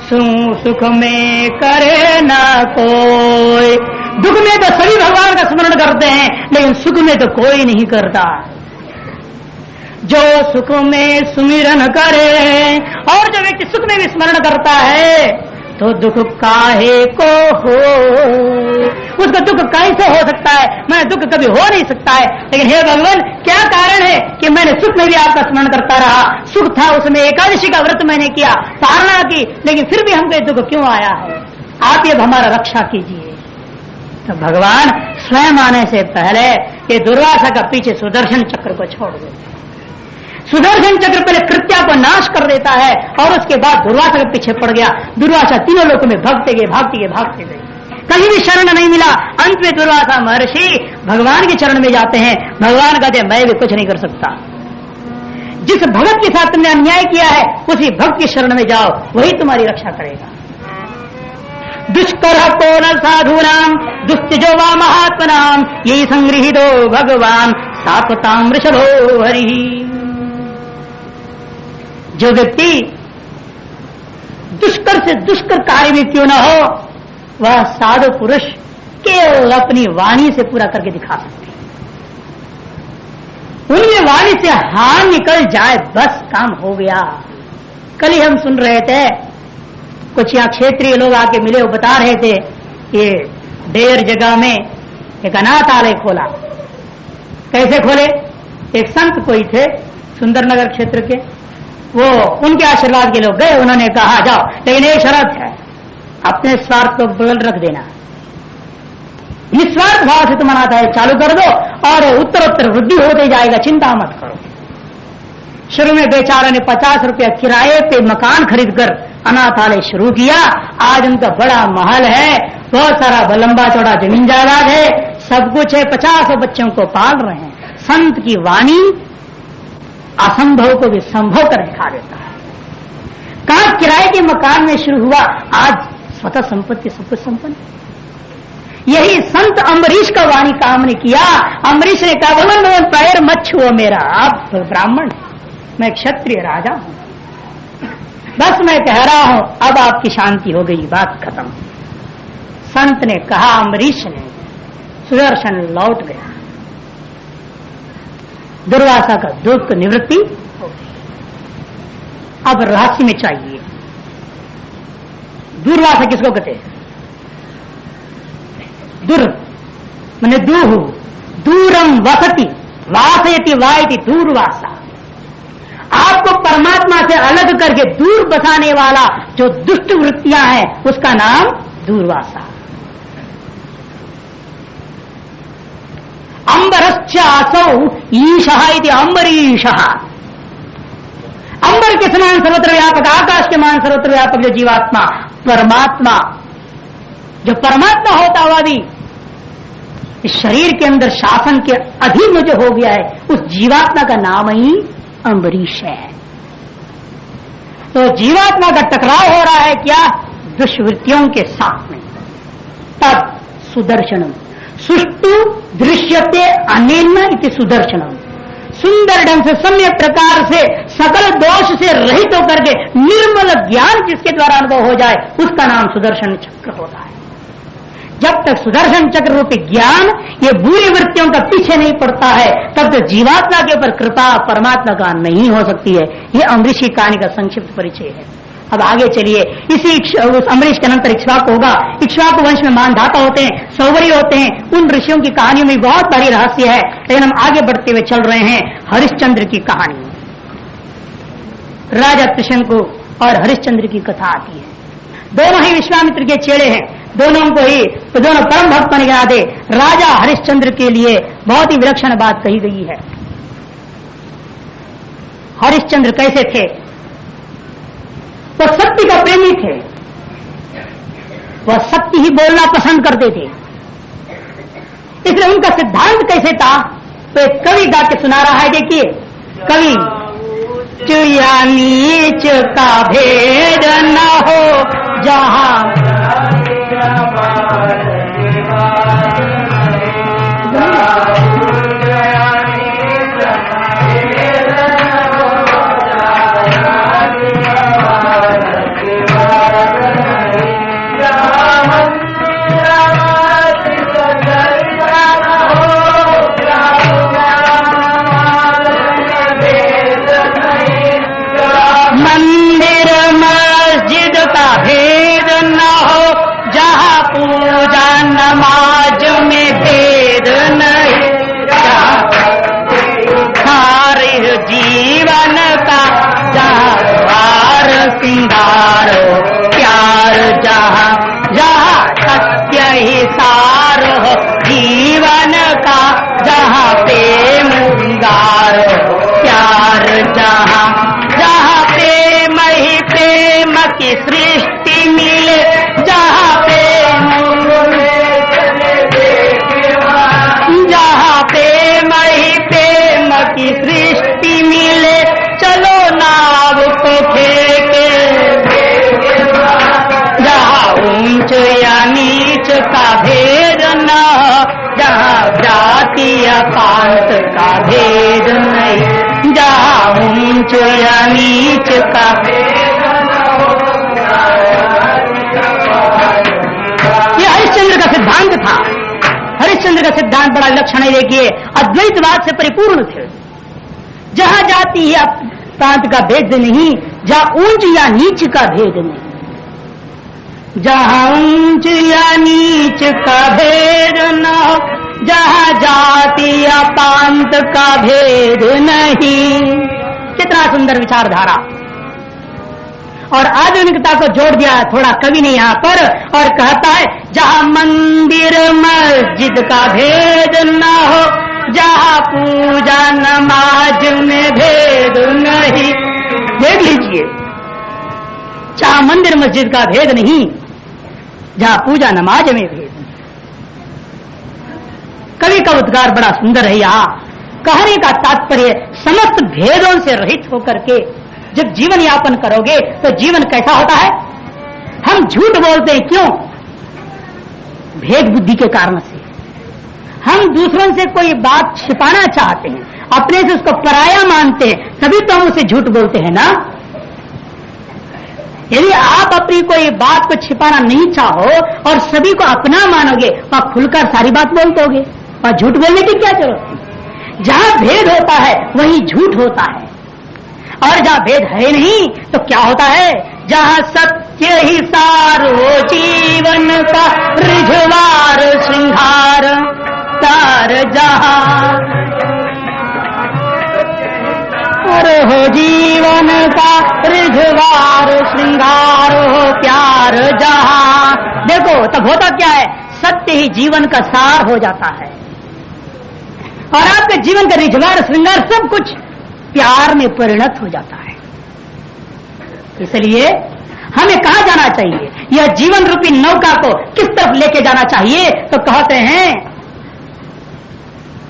सुख में करे ना कोई। दुख में तो सभी भगवान का स्मरण करते हैं, लेकिन सुख में तो कोई नहीं करता। जो सुख में सुमिरन करे, और जो व्यक्ति सुख में भी स्मरण करता है तो दुख काहे को हो, उसका दुख कैसे हो सकता है। मैं दुख कभी हो नहीं सकता है, लेकिन हे भगवान क्या कारण है कि मैंने सुख में भी आपका स्मरण करता रहा। सुख था उसमें, एकादशी का व्रत मैंने किया, पारणा की, लेकिन फिर भी हमको दुख क्यों आया है। आप ये हमारा रक्षा कीजिए। तो भगवान स्वयं आने से पहले ये दुर्वासा का पीछे सुदर्शन चक्र को छोड़ देते हैं। सुदर्शन चक्र पहले कृत्या को नाश कर देता है और उसके बाद दुर्वासा के पीछे पड़ गया। दुर्वासा तीनों लोगों में भागते गए कहीं भी शरण नहीं मिला। अंत में दुर्वासा महर्षि भगवान के चरण में जाते हैं। भगवान कहते हैं मैं भी कुछ नहीं कर सकता। जिस भगत के साथ तुमने अन्याय किया है उसी भक्त की शरण में जाओ, वही तुम्हारी रक्षा करेगा। दुष्कर को न साधूनाम दुस्तिजो वा महात्मनाम यही संगृहीतो भगवान सात्वताम वृषभो हरि। जो व्यक्ति दुष्कर से दुष्कर कार्य भी क्यों न हो, वह साधु पुरुष केवल अपनी वाणी से पूरा करके दिखा सकते हैं। उनकी वाणी से हार निकल जाए बस काम हो गया। कल ही हम सुन रहे थे, कुछ यहाँ क्षेत्रीय लोग आके मिले, वो बता रहे थे ये ढेर जगह में एक अनाथालय खोला। कैसे खोले? एक संत कोई थे सुंदरनगर क्षेत्र के, वो उनके आशीर्वाद के लोग गए। उन्होंने कहा जाओ, लेकिन एक शर्त है, अपने स्वार्थ को बगल रख देना, निस्वार्थ भाव से तुम अनाथालय चालू कर दो और उत्तरोत्तर वृद्धि होते जाएगा, चिंता मत करो। शुरू में बेचारों ने 50 रुपया किराए पे मकान खरीदकर अनाथालय शुरू किया। आज उनका बड़ा महल है, बहुत सारा लंबा चौड़ा जमीन जायदाद है, सब कुछ है, 50 बच्चों को पाल रहे हैं। संत की वाणी असंभव को भी संभव कर दिखा देता है। कहा किराए के मकान में शुरू हुआ, आज स्वतः संपत्ति सब कुछ संपन्न। यही संत अम्बरीश का वाणी काम ने किया। अम्बरीश ने कहा भगवान पैर मत छुओ मेरा, आप ब्राह्मण, मैं क्षत्रिय राजा हूं, बस मैं कह रहा हूं, अब आपकी शांति हो गई, बात खत्म। संत ने कहा, अम्बरीश ने, सुदर्शन लौट गया। दुर्वासा का दुख निवृत्ति हो गई। अब रहस्य में चाहिए, दुर्वासा किसको कहते हैं? दुर माने दूह, दूरम वसति, वासयति वायति दूरवासा। आपको परमात्मा से अलग करके दूर बसाने वाला जो दुष्ट वृत्तियां हैं उसका नाम दूरवासा। अंबरश्चासौ ईशः इति अंबरीशः। अंबर के समान सर्वत्र व्यापक, आकाश के समान सर्वत्र व्यापक जो जीवात्मा, परमात्मा, जो परमात्मा होता हुआ भी इस शरीर के अंदर शासन के अधीन जो हो गया है, उस जीवात्मा का नाम ही अम्बरीश है। तो जीवात्मा का टकराव हो रहा है क्या? दुष्वृत्तियों के साथ में। तब सुदर्शनम सुष्टु दृश्यते अनेन इति सुदर्शनम, सुंदर ढंग से सम्य प्रकार से सकल दोष से रहित होकर के निर्मल ज्ञान जिसके द्वारा अनुभव हो जाए उसका नाम सुदर्शन चक्र होता है। जब तक सुदर्शन चक्र रूपी ज्ञान ये बुरी वृत्तियों का पीछे नहीं पड़ता है तब तक जीवात्मा के ऊपर कृपा परमात्मा का नहीं हो सकती है। ये अमरीश की कहानी का संक्षिप्त परिचय है। अब आगे चलिए, इसी उस अमरीश के अनंतर इक्ष्वाकु होगा। इक्ष्वाकु वंश में मानधाता होते हैं, सौवरी होते हैं। उन ऋषियों की कहानियों में बहुत बड़ी रहस्य है, लेकिन हम आगे बढ़ते हुए चल रहे हैं। हरिश्चंद्र की कहानी, राजा त्रिशंकु और हरिश्चंद्र की कथा आती है। दोनों ही विश्वामित्र के चेले हैं, दोनों परम भक्त बन गया दे। राजा हरिश्चंद्र के लिए बहुत ही विलक्षण बात कही गई है। हरिश्चंद्र कैसे थे? वह सत्य का प्रेमी थे, वह सत्य ही बोलना पसंद करते थे। इसलिए उनका सिद्धांत कैसे था तो एक कवि गा के सुना रहा है। देखिए, कवि उच्च या नीच का भेद न हो जहां मंदिर मस्जिद का भेद न हो जहाँ पूजा नमाज में भेद नहीं, सारे जीवन का जहाँ सिंगार प्यार जहाँ जहाँ सत्य ही सार हो जीवन का, जहाँ प्रेम सिंगार प्यार जहाँ जहाँ प्रेम ही प्रेम की सृष्टि मिले, जहाँ प्रेम जहाँ प्रेम ही प्रेम की सृष्टि मिले, चलो नाव को फेंके, जहाँ ऊंच या नीच का भेद न, जहाँ जाति या पांत का भेद नहीं, जहाँ ऊंच या नीच का भेद न हो। यह हरिश्चंद्र का सिद्धांत था। हरिश्चंद्र का सिद्धांत बड़ा लक्षण है। देखिए, अद्वैतवाद से परिपूर्ण थे। जहाँ जाति या प्रांत का भेद नहीं, जहाँ ऊंच या नीच का भेद नहीं, जहाँ ऊंच या नीच का भेद न हो, जहाँ जाति या प्रांत का भेद नहीं। कितना सुंदर विचारधारा, और आधुनिकता को जोड़ दिया थोड़ा कवि ने यहाँ पर, और कहता है जहाँ मंदिर मस्जिद का भेद न हो, जहाँ पूजा नमाज में भेद नहीं। देख लीजिए, जहाँ मंदिर मस्जिद का भेद नहीं, जहाँ पूजा नमाज में भेद नहीं। कवि का उद्गार बड़ा सुंदर है। यहाँ कहने का तात्पर्य समस्त भेदों से रहित होकर के जब जीवन यापन करोगे तो जीवन कैसा होता है? हम झूठ बोलते हैं, क्यों? भेद बुद्धि के कारण से। हम दूसरों से कोई बात छिपाना चाहते हैं, अपने से उसको पराया मानते हैं, तभी तो हम उसे झूठ बोलते हैं ना। यदि आप अपनी कोई बात को छिपाना नहीं चाहो और सभी को अपना मानोगे, वहां खुलकर सारी बात बोल दोगे, और झूठ बोलने की क्या जरूरत है? जहां भेद होता है वहीं झूठ होता है, और जहां भेद है नहीं तो क्या होता है? जहां सत्य ही सार हो जीवन का रिझवार श्रृंगार तार, जहां हो जीवन का रिझवार श्रृंगार हो प्यार जहां। देखो तब होता क्या है? सत्य ही जीवन का सार हो जाता है, और आपके जीवन का रिझवार श्रृंगार सब कुछ प्यार में परिणत हो जाता है। इसलिए हमें कहाँ जाना चाहिए? यह जीवन रूपी नौका को किस तरफ लेके जाना चाहिए? तो कहते हैं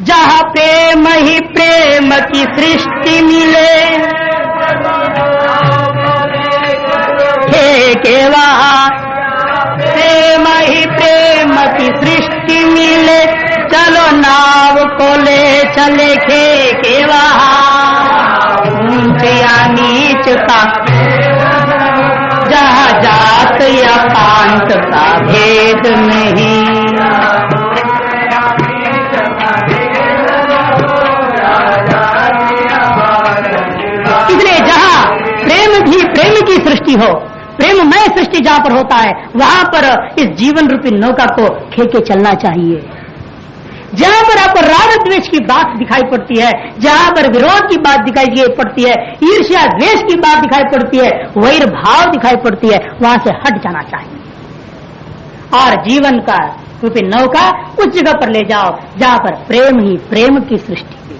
जहाँ प्रेम ही प्रेम की सृष्टि मिले, हे के वहाँ मिले चलो नाव को ले चले के वहाँ ऊंच या नीच का जहाँ जात या पांत का भेद नहीं। इसलिए जहाँ प्रेम की सृष्टि हो, प्रेममय सृष्टि जहाँ पर होता है वहां पर इस जीवन रूपी नौका को खेके चलना चाहिए। जहां पर आपको राग द्वेष की बात दिखाई पड़ती है, जहां पर विरोध की बात दिखाई पड़ती है, ईर्ष्या द्वेष की बात दिखाई पड़ती है, वैर भाव दिखाई पड़ती है, वहां से हट जाना चाहिए और जीवन का रूपी नौका उस जगह पर ले जाओ जहां पर प्रेम ही प्रेम की सृष्टि हुई।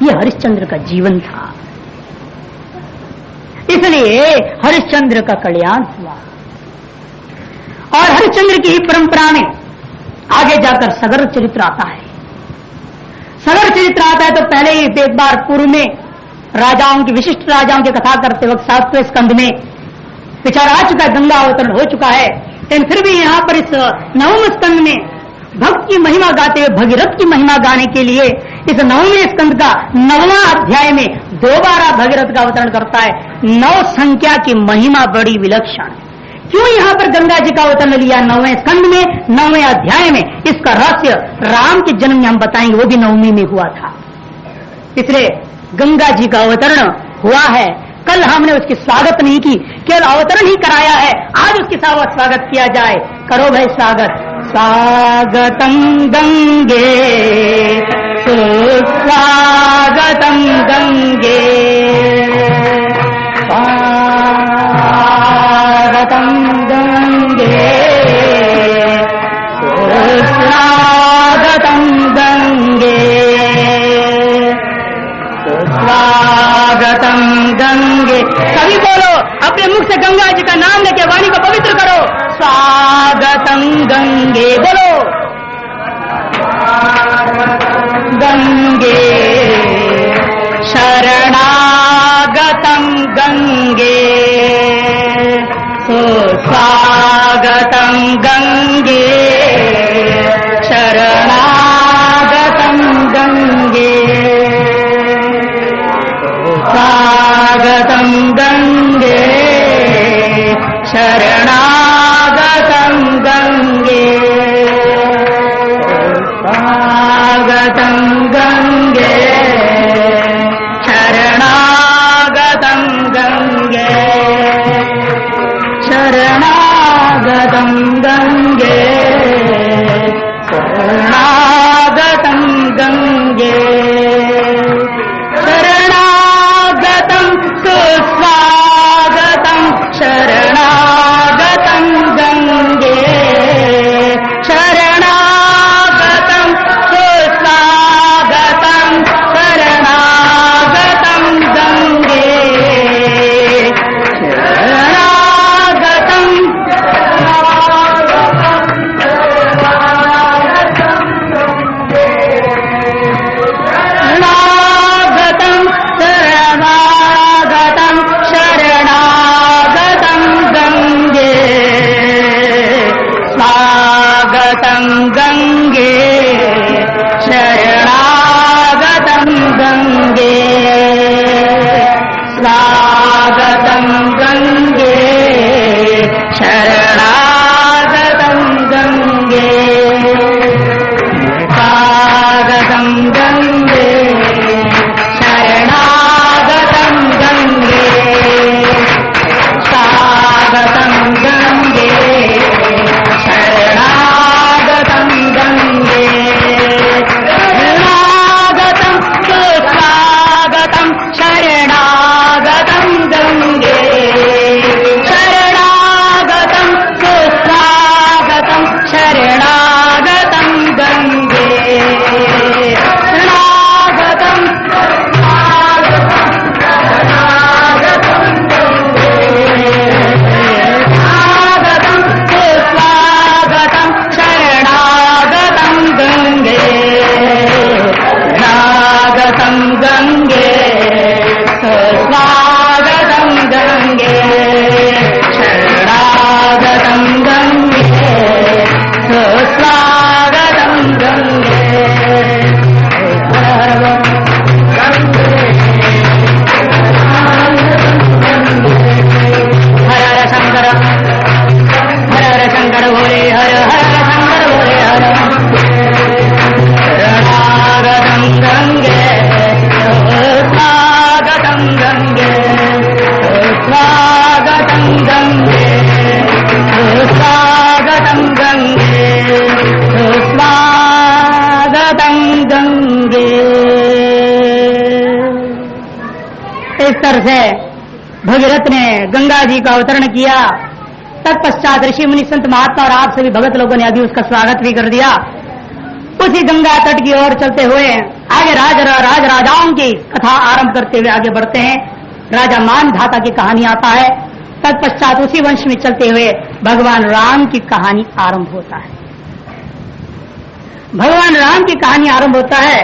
ये हरिश्चंद्र का जीवन था, इसलिए हरिश्चंद्र का कल्याण हुआ। और हरिश्चंद्र की परंपरा में आगे जाकर सगर चरित्र आता है। सगर चरित्र आता है तो पहले ही एक बार पूर्व में राजाओं की, विशिष्ट राजाओं की कथा करते वक्त 7वें स्कंध में विचार आ चुका है, गंगा अवतरण हो चुका है। लेकिन फिर भी यहाँ पर इस 9वें स्कंध में भक्त की महिमा गाते हुए भगीरथ की महिमा गाने के लिए इस 9वें स्कंध का 9वां अध्याय में दोबारा भगीरथ का अवतरण करता है। 9 संख्या की महिमा बड़ी विलक्षण। क्यों यहाँ पर गंगा जी का अवतरण लिया 9वें स्कंध में, 9वें अध्याय में? इसका रहस्य राम के जन्म में हम बताएंगे, वो भी 9वीं में हुआ था। इसलिए गंगा जी का अवतरण हुआ है। कल हमने उसकी स्वागत नहीं की, केवल अवतरण ही कराया है। आज उसके साथ स्वागत किया जाए। करो भाई स्वागत। स्वागतम गंगे सुस्वागतम गंगे, स्वागतम गंगे सुस्वागतम गंगे, सुस्वागतम गंगे। सभी बोलो, अपने मुख से गंगा जी का नाम लेके वाणी को पवित्र करो। स्वागतम गंगे, बोलो गंगे, शरणागतम गंगे, सुस्वागतम गंगे, शरणागतम गंगे, स्वागतम गंगे, शरणागतम गंगे। इस तरह से भगीरथ ने गंगा जी का अवतरण किया। तत्पश्चात ऋषि मुनि संत महात्मा और आप सभी भगत लोगों ने अभी उसका स्वागत भी कर दिया। उसी गंगा तट की ओर चलते हुए आगे राजाओं की कथा आरंभ करते हुए आगे बढ़ते हैं। राजा मानधाता की कहानी आता है। तत्पश्चात उसी वंश में चलते हुए भगवान राम की कहानी आरंभ होता है। भगवान राम की कहानी आरंभ होता है।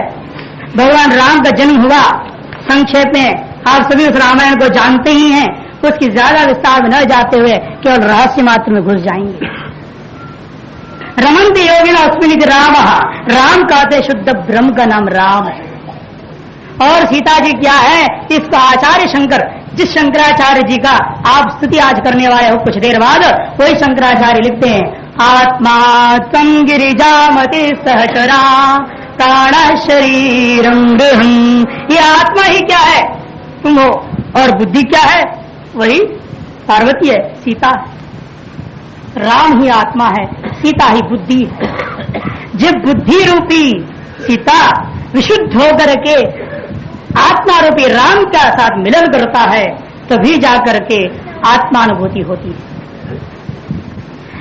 भगवान राम का जन्म हुआ। संक्षेप में आप सभी उस रामायण को जानते ही हैं, उसकी ज्यादा विस्तार में न जाते हुए केवल रहस्य मात्र में घुस जाएंगे। रमन्ति योगिना अस्मिन् राम, राम कहते शुद्ध ब्रह्म का नाम राम है। और सीता जी क्या है, इसका आचार्य शंकर, जिस शंकराचार्य जी का आप स्तुति आज करने वाले हो कुछ देर बाद, वही शंकराचार्य लिखते हैं आत्मा त्वं गिरिजामति सहचरा प्राण शरीरम गृहम्। ये आत्मा ही क्या है, तुम हो, और बुद्धि क्या है, वही पार्वती है, सीता है। राम ही आत्मा है, सीता ही बुद्धि है। जब बुद्धि रूपी सीता विशुद्ध होकर के आत्मा रूपी राम का साथ मिलन करता है, तभी जाकर के आत्मानुभूति होती है।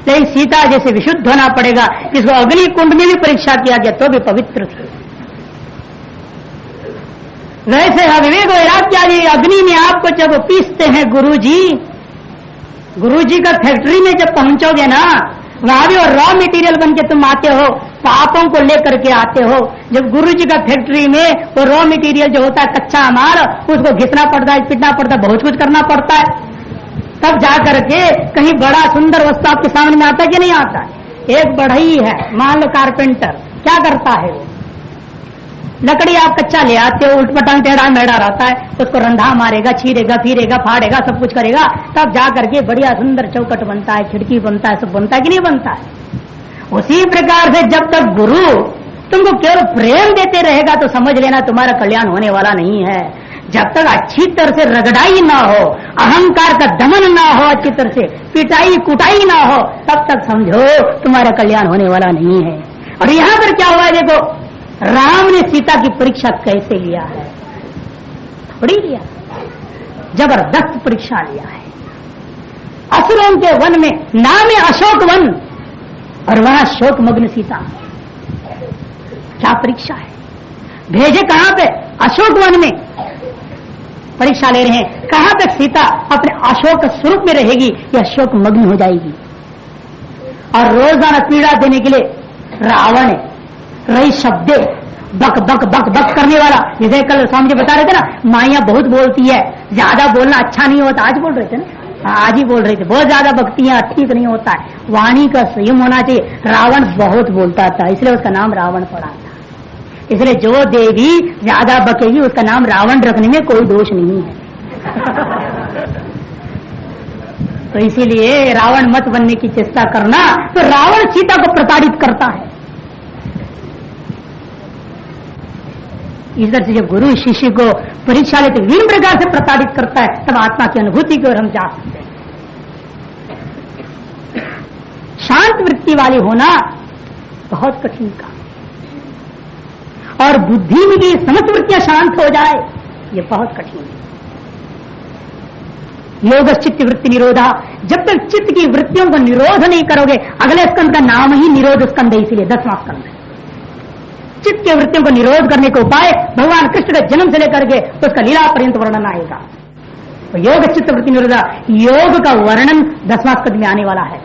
लेकिन सीता जैसे विशुद्ध होना पड़ेगा, जिसको अग्नि कुंड में भी परीक्षा किया गया तो भी पवित्र थी। वैसे विवेक वैराग्यादि अग्नि में आपको जब पीसते हैं गुरु जी का फैक्ट्री में जब पहुंचोगे ना, वहां भी और रॉ मटेरियल बन के तुम आते हो, पापों को लेकर के आते हो। जब गुरु जी का फैक्ट्री में वो रॉ मटेरियल जो होता है कच्चा माल, उसको घिसना पड़ता है, पिटना पड़ता है, बहुत कुछ करना पड़ता है, तब जाकर के कहीं बड़ा सुंदर वस्तु आपके सामने में आता है कि नहीं आता है। एक बढ़ई है, मान लो कारपेंटर, क्या करता है वो, लकड़ी आप कच्चा ले आते हो, उल्टपटांग टेढ़ा मेढ़ा रहता है, उसको रंधा मारेगा, छीरेगा, फिरेगा, फाड़ेगा, सब कुछ करेगा, तब जाकर के बढ़िया सुंदर चौकट बनता है, खिड़की बनता है, सब बनता है कि नहीं बनता है। उसी प्रकार से जब तक गुरु तुमको केवल प्रेम देते रहेगा तो समझ लेना तुम्हारा कल्याण होने वाला नहीं है। जब तक अच्छी तरह से रगड़ाई ना हो, अहंकार का दमन ना हो, अच्छी तरह से पिटाई कुटाई ना हो, तब तक समझो तुम्हारा कल्याण होने वाला नहीं है। और यहां पर क्या हुआ, देखो राम ने सीता की परीक्षा कैसे लिया है, थोड़ी लिया, जबरदस्त परीक्षा लिया है। असुरों के वन में, नाम है अशोक वन, और वहां शोकमग्न सीता। क्या परीक्षा है, भेजे कहां पे, अशोक वन में परीक्षा ले रहे हैं। कहां तक सीता अपने अशोक स्वरूप में रहेगी या शोक मग्न हो जाएगी। और रोजाना पीड़ा देने के लिए रावण है, रही शब्दे बक बक बक बक करने वाला। जैसे कल स्वामी जी बता रहे थे ना, माइया बहुत बोलती है, ज्यादा बोलना अच्छा नहीं होता, आज बोल रहे थे ना, आज ही बोल रहे थे, बहुत ज्यादा बकती है, ठीक नहीं होता है, वाणी का संयम होना चाहिए। रावण बहुत बोलता था, इसलिए उसका नाम रावण पड़ा था। इसलिए जो देवी ज्यादा बकेगी उसका नाम रावण रखने में कोई दोष नहीं है। तो इसीलिए रावण मत बनने की चेष्टा करना। तो रावण सीता को प्रताड़ित करता है। इस तरह से जब गुरु शिष्य को परीक्षा लेते विभिन्न प्रकार से प्रताड़ित करता है, तब आत्मा की अनुभूति की ओर हम जा सकते हैं। शांत वृत्ति वाली होना बहुत कठिन काम, और बुद्धि में भी समस्त वृत्तियां शांत हो जाए, ये बहुत कठिन है। योग चित्त वृत्ति निरोधा, जब तक चित्त की वृत्तियों को निरोध नहीं करोगे, अगले स्कंद का नाम ही निरोध स्कंद है, इसीलिए 10वां स्कंद है। चित्त की वृत्तियों को निरोध करने के उपाय भगवान कृष्ण के जन्म से लेकर के उसका लीला पर्यंत वर्णन आएगा। तो योग चित्त वृत्ति निरोधा, योग का वर्णन 10वां स्कंद में आने वाला है।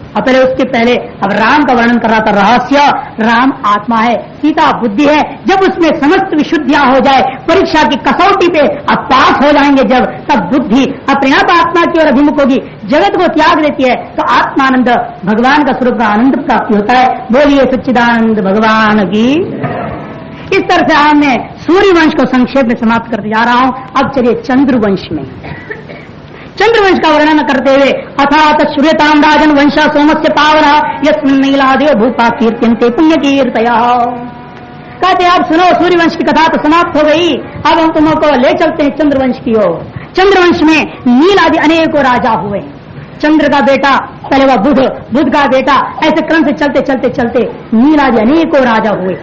और पहले उसके पहले अब राम का वर्णन कर रहा था। रहस्य, राम आत्मा है, सीता बुद्धि है। जब उसमें समस्त विशुद्धियां हो जाए, परीक्षा की कसौटी पे अब पास हो जाएंगे जब, तब बुद्धि अपने आप आत्मा की ओर अभिमुख होगी, जगत को त्याग देती है, तो आत्मानंद भगवान का स्वरूप का आनंद प्राप्ति होता है। बोलिए सच्चिदानंद भगवान की। इस तरह से हमने सूर्यवंश को संक्षेप में समाप्त करते जा रहा हूं। अब चलिए चंद्रवंश में, चंद्रवंश का वर्णन करते हुए अथात सूर्यताम राजन वंशा सोमस्य पावना यस्मिन् नीलादेव भूपा कीर्त्यन्ते पुण्य कीर्तया। कहते आप सुनो, सूर्यवंश की कथा तो समाप्त हो गई, अब हम तुमको ले चलते हैं चंद्रवंश की ओर। चंद्रवंश में नील आदि अनेकों राजा हुए। चंद्र का बेटा पहले वह बुध, बुध का बेटा, ऐसे क्रम से चलते चलते चलते नील आदि अनेकों राजा हुए।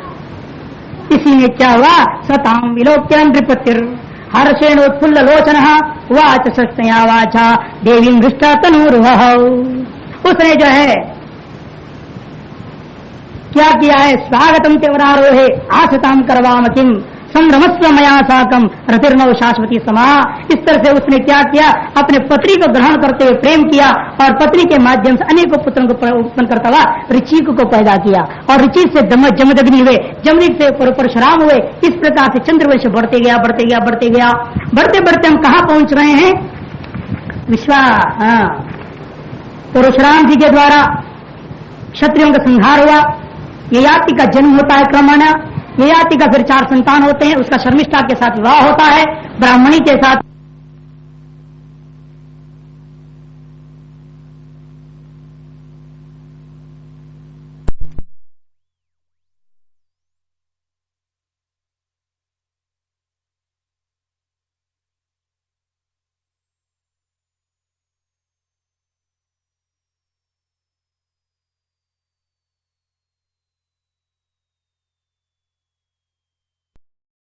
इसी में क्या हुआ, सताम विलोक्य नृपतिर हर्षेणोत्फुल्ल लोचन वाच सत्या वाचा देवी मृष्टा तनूर्वह। उसने जो है क्या किया है, स्वागतम तेवरारोहे आसताम करवाम किम संभ्रमस्व मया साकम रतिर्नव शाश्वती समा। इस तरह से उसने क्या किया, अपने पत्नी को ग्रहण करते हुए प्रेम किया और पत्नी के माध्यम से अनेकों पुत्रों को उत्पन्न करता हुआ ऋचिक को पैदा किया और ऋचिक से जमदग्नि हुए, जमदग्नि से परशुराम हुए। इस प्रकार से चंद्रवंश बढ़ते गया बढ़ते गया बढ़ते गया। बढ़ते बढ़ते हम कहाँ पहुंच रहे हैं, परशुराम जी के द्वारा क्षत्रियों का संहार हुआ, ययाति का जन्म होता है क्रमशः, ययाति का फिर 4 संतान होते हैं, उसका शर्मिष्ठा के साथ विवाह होता है, ब्राह्मणी के साथ